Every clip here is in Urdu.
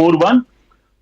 4-1।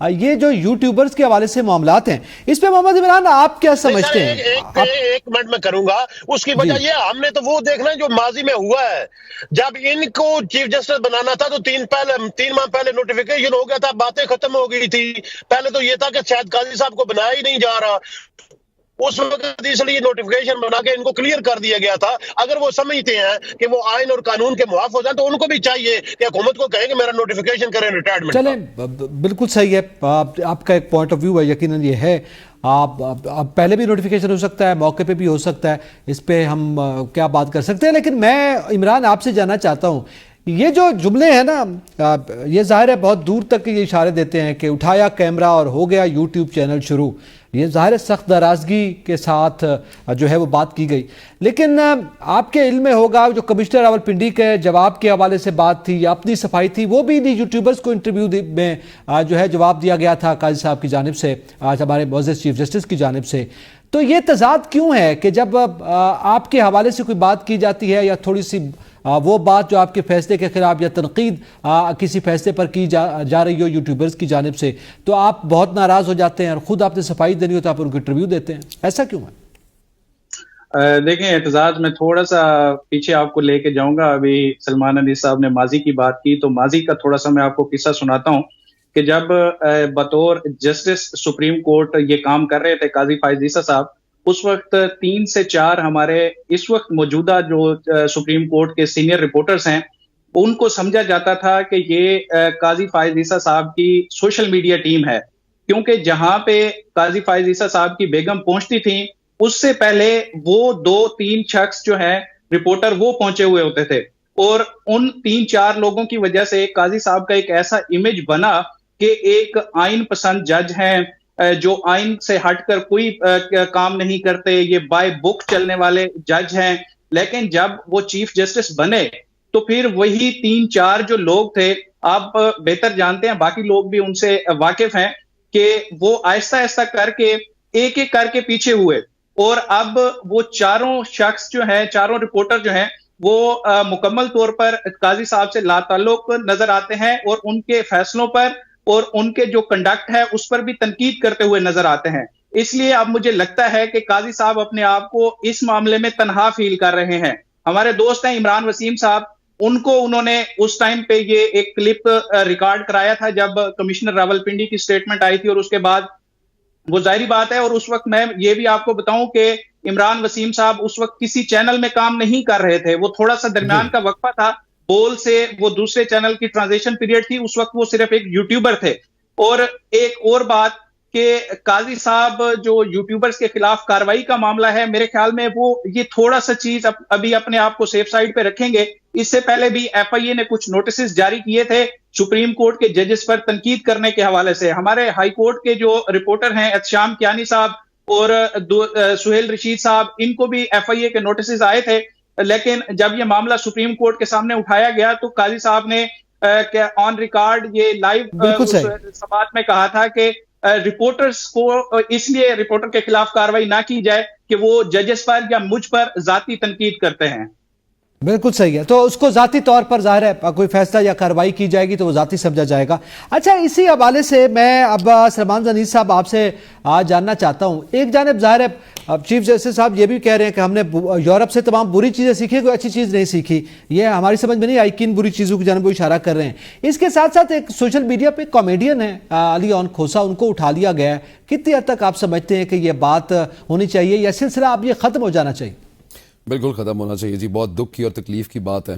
یہ جو یوٹیوبرز کے حوالے سے معاملات ہیں اس پہ محمد عمران آپ کیا سمجھتے ہیں؟ ایک منٹ میں کروں گا. اس کی وجہ یہ ہم نے تو وہ دیکھنا ہے جو ماضی میں ہوا ہے. جب ان کو چیف جسٹس بنانا تھا تو 3 ماہ پہلے نوٹیفیکیشن ہو گیا تھا, باتیں ختم ہو گئی تھی. پہلے تو یہ تھا کہ شاید قاضی صاحب کو بنایا ہی نہیں جا رہا, اس وقت اس لیے نوٹیفیکیشن بنا کے ان کو کلیئر کر دیا گیا تھا. اگر وہ سمجھتے ہیں کہ وہ آئین اور قانون کے معاف ہو جائیں تو ان کو بھی چاہیے کہ حکومت کو کہیں کہ میرا نوٹیفیکیشن کریں ریٹائرمنٹ. چلیں بالکل صحیح ہے, آپ کا ایک پوائنٹ آف ویو ہے, یقیناً یہ ہے. آپ پہلے بھی نوٹیفیکیشن ہو سکتا ہے, موقع پہ بھی ہو سکتا ہے, اس پہ ہم کیا بات کر سکتے ہیں. لیکن میں عمران آپ سے جاننا چاہتا ہوں, یہ جو جملے ہیں نا, یہ ظاہر ہے بہت دور تک یہ اشارے دیتے ہیں کہ اٹھایا کیمرہ اور ہو گیا یوٹیوب چینل شروع. یہ ظاہر ہے سخت ناراضگی کے ساتھ جو ہے وہ بات کی گئی. لیکن آپ کے علم میں ہوگا جو کمشنر راولپنڈی کے جواب کے حوالے سے بات تھی یا اپنی صفائی تھی, وہ بھی یوٹیوبرز کو انٹرویو میں جو ہے جواب دیا گیا تھا قاضی صاحب کی جانب سے, آج ہمارے معزز چیف جسٹس کی جانب سے. تو یہ تضاد کیوں ہے کہ جب آپ کے حوالے سے کوئی بات کی جاتی ہے یا تھوڑی سی وہ بات جو آپ کے فیصلے کے خلاف یا تنقید کسی فیصلے پر کی جا رہی ہو یوٹیوبرز کی جانب سے, تو آپ بہت ناراض ہو جاتے ہیں اور خود آپ نے صفائی دینی ہو تو آپ ان کو انٹرویو دیتے ہیں؟ ایسا کیوں ہے؟ دیکھیں اعتزاز, میں تھوڑا سا پیچھے آپ کو لے کے جاؤں گا. ابھی سلمان علی صاحب نے ماضی کی بات کی تو ماضی کا تھوڑا سا میں آپ کو قصہ سناتا ہوں کہ جب بطور جسٹس سپریم کورٹ یہ کام کر رہے تھے قاضی فائز عیسیٰ صاحب, اس وقت 3 سے 4 ہمارے اس وقت موجودہ جو سپریم کورٹ کے سینئر رپورٹرز ہیں, ان کو سمجھا جاتا تھا کہ یہ قاضی فائز عیسیٰ صاحب کی سوشل میڈیا ٹیم ہے, کیونکہ جہاں پہ قاضی فائز عیسیٰ صاحب کی بیگم پہنچتی تھیں اس سے پہلے وہ 2-3 شخص جو ہیں رپورٹر وہ پہنچے ہوئے ہوتے تھے. اور ان 3-4 لوگوں کی وجہ سے قاضی صاحب کا ایک ایسا امیج بنا کہ ایک آئین پسند جج ہیں جو آئین سے ہٹ کر کوئی کام نہیں کرتے, یہ بائی بک چلنے والے جج ہیں. لیکن جب وہ چیف جسٹس بنے تو پھر وہی 3-4 جو لوگ تھے, آپ بہتر جانتے ہیں, باقی لوگ بھی ان سے واقف ہیں, کہ وہ آہستہ آہستہ کر کے ایک ایک کر کے پیچھے ہوئے. اور اب وہ چاروں شخص جو ہیں, چاروں رپورٹر جو ہیں, وہ مکمل طور پر قاضی صاحب سے لا تعلق نظر آتے ہیں اور ان کے فیصلوں پر اور ان کے جو کنڈکٹ ہے اس پر بھی تنقید کرتے ہوئے نظر آتے ہیں. اس لیے اب مجھے لگتا ہے کہ قاضی صاحب اپنے آپ کو اس معاملے میں تنہا فیل کر رہے ہیں. ہمارے دوست ہیں عمران وسیم صاحب, ان کو انہوں نے اس ٹائم پہ یہ ایک کلپ ریکارڈ کرایا تھا جب کمشنر راولپنڈی کی سٹیٹمنٹ آئی تھی, اور اس کے بعد وہ ظاہری بات ہے. اور اس وقت میں یہ بھی آپ کو بتاؤں کہ عمران وسیم صاحب اس وقت کسی چینل میں کام نہیں کر رہے تھے, وہ تھوڑا سا درمیان کا وقفہ تھا, بول سے وہ دوسرے چینل کی ٹرانزیشن پیریڈ تھی, اس وقت وہ صرف ایک یوٹیوبر تھے. اور ایک اور بات کہ قاضی صاحب جو یوٹیوبرز کے خلاف کاروائی کا معاملہ ہے, میرے خیال میں وہ یہ تھوڑا سا چیز ابھی اپنے آپ کو سیف سائڈ پہ رکھیں گے. اس سے پہلے بھی ایف آئی اے نے کچھ نوٹسز جاری کیے تھے سپریم کورٹ کے ججز پر تنقید کرنے کے حوالے سے. ہمارے ہائی کورٹ کے جو رپورٹر ہیں احتشام کیانی صاحب اور سہیل رشید صاحب, ان کو بھی ایف آئی اے کے نوٹسز آئے تھے. لیکن جب یہ معاملہ سپریم کورٹ کے سامنے اٹھایا گیا تو قاضی صاحب نے آن ریکارڈ یہ لائیو سماعت میں کہا تھا کہ رپورٹرز کو اس لیے رپورٹر کے خلاف کاروائی نہ کی جائے کہ وہ ججز پر یا مجھ پر ذاتی تنقید کرتے ہیں. بالکل صحیح ہے, تو اس کو ذاتی طور پر ظاہر ہے کوئی فیصلہ یا کارروائی کی جائے گی تو وہ ذاتی سمجھا جائے گا. اچھا, اسی حوالے سے میں اب سلمان زنید صاحب آپ سے جاننا چاہتا ہوں. ایک جانب ظاہر ہے چیف جسٹس صاحب یہ بھی کہہ رہے ہیں کہ ہم نے یورپ سے تمام بری چیزیں سیکھی, کوئی اچھی چیز نہیں سیکھی, یہ ہماری سمجھ میں نہیں آئی, کن بری چیزوں کی جانب وہ اشارہ کر رہے ہیں. اس کے ساتھ ساتھ ایک سوشل میڈیا پہ کامیڈین ہے علی اون کھوسا, ان کو اٹھا لیا گیا ہے. کتنی حد تک آپ سمجھتے ہیں کہ یہ بات ہونی چاہیے یا سلسلہ اب یہ ختم ہو جانا چاہیے؟ بالکل ختم ہونا چاہیے جی. بہت دکھ کی اور تکلیف کی بات ہے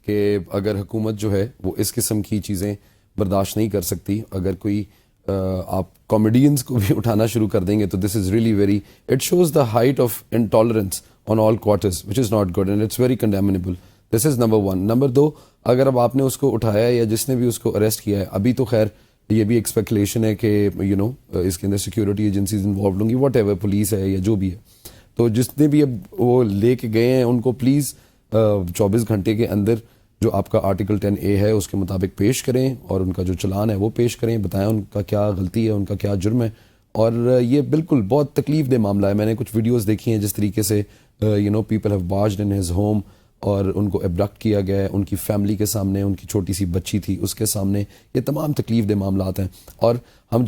کہ اگر حکومت جو ہے وہ اس قسم کی چیزیں برداشت نہیں کر سکتی, اگر کوئی آپ کامیڈینز کو بھی اٹھانا شروع کر دیں گے تو this is really very, it shows the height of intolerance on all quarters which is not good and it's very condemnable. This is number 1. Number 2, اگر اب آپ نے اس کو اٹھایا ہے یا جس نے بھی اس کو اریسٹ کیا ہے, ابھی تو خیر یہ بھی ایک اسپیکولیشن ہے کہ اس کے اندر سیکیورٹی ایجنسیز انوالوڈ ہوں گی, واٹ ایور, پولیس ہے یا جو بھی ہے. تو جس نے بھی اب وہ لے کے گئے ہیں ان کو پلیز 24 گھنٹے کے اندر جو آپ کا آرٹیکل 10A ہے اس کے مطابق پیش کریں, اور ان کا جو چلان ہے وہ پیش کریں, بتائیں ان کا کیا غلطی ہے, ان کا کیا جرم ہے. اور یہ بالکل بہت تکلیف دہ معاملہ ہے. میں نے کچھ ویڈیوز دیکھی ہیں جس طریقے سے people have barged in his home, اور ان کو ابڈکٹ کیا گیا ہے، ان کی فیملی کے سامنے، ان کی چھوٹی سی بچی تھی اس کے سامنے، یہ تمام تکلیف دہ معاملات ہیں. اور ہم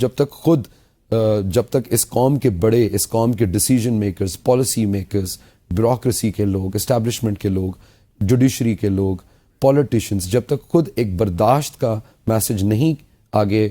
جب تک اس قوم کے بڑے، اس قوم کے decision makers, policy makers, bureaucracy کے لوگ، اسٹیبلشمنٹ کے لوگ، جوڈیشری کے لوگ، پولیٹیشنز، جب تک خود ایک برداشت کا میسج نہیں آگے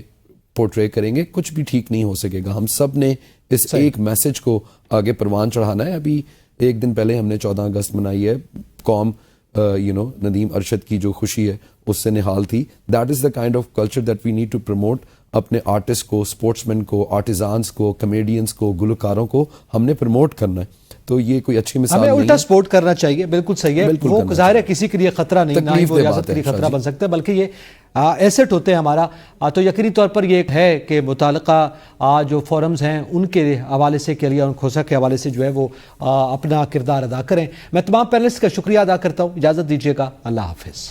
پورٹرے کریں گے، کچھ بھی ٹھیک نہیں ہو سکے گا. ہم سب نے اس ایک میسج کو آگے پروان چڑھانا ہے. ابھی ایک دن پہلے ہم نے 14 اگست منائی ہے، قوم ندیم ارشد کی جو خوشی ہے اس سے نہال تھی. That is the kind of culture that we need to promote. اپنے آرٹسٹ کو، اسپورٹس مین کو، آرٹیزانس کو، کمیڈینس کو، گلوکاروں کو ہم نے پروموٹ کرنا ہے. تو یہ کوئی اچھی مثال نہیں ہے. ہمیں الٹا سپورٹ کرنا چاہیے. بالکل صحیح ہے. وہ ظاہر ہے کسی کے لیے خطرہ نہیں، نہ ہی وہ ریاست کے لیے خطرہ بن سکتا ہے، بلکہ یہ ایسٹ ہوتے ہیں ہمارا. تو یقینی طور پر یہ ہے کہ متعلقہ جو فورمز ہیں ان کے حوالے سے کے لیے، ان کھوسا کے حوالے سے جو ہے وہ اپنا کردار ادا کریں. میں تمام پینلسٹ کا شکریہ ادا کرتا ہوں. اجازت دیجیے گا. اللہ حافظ.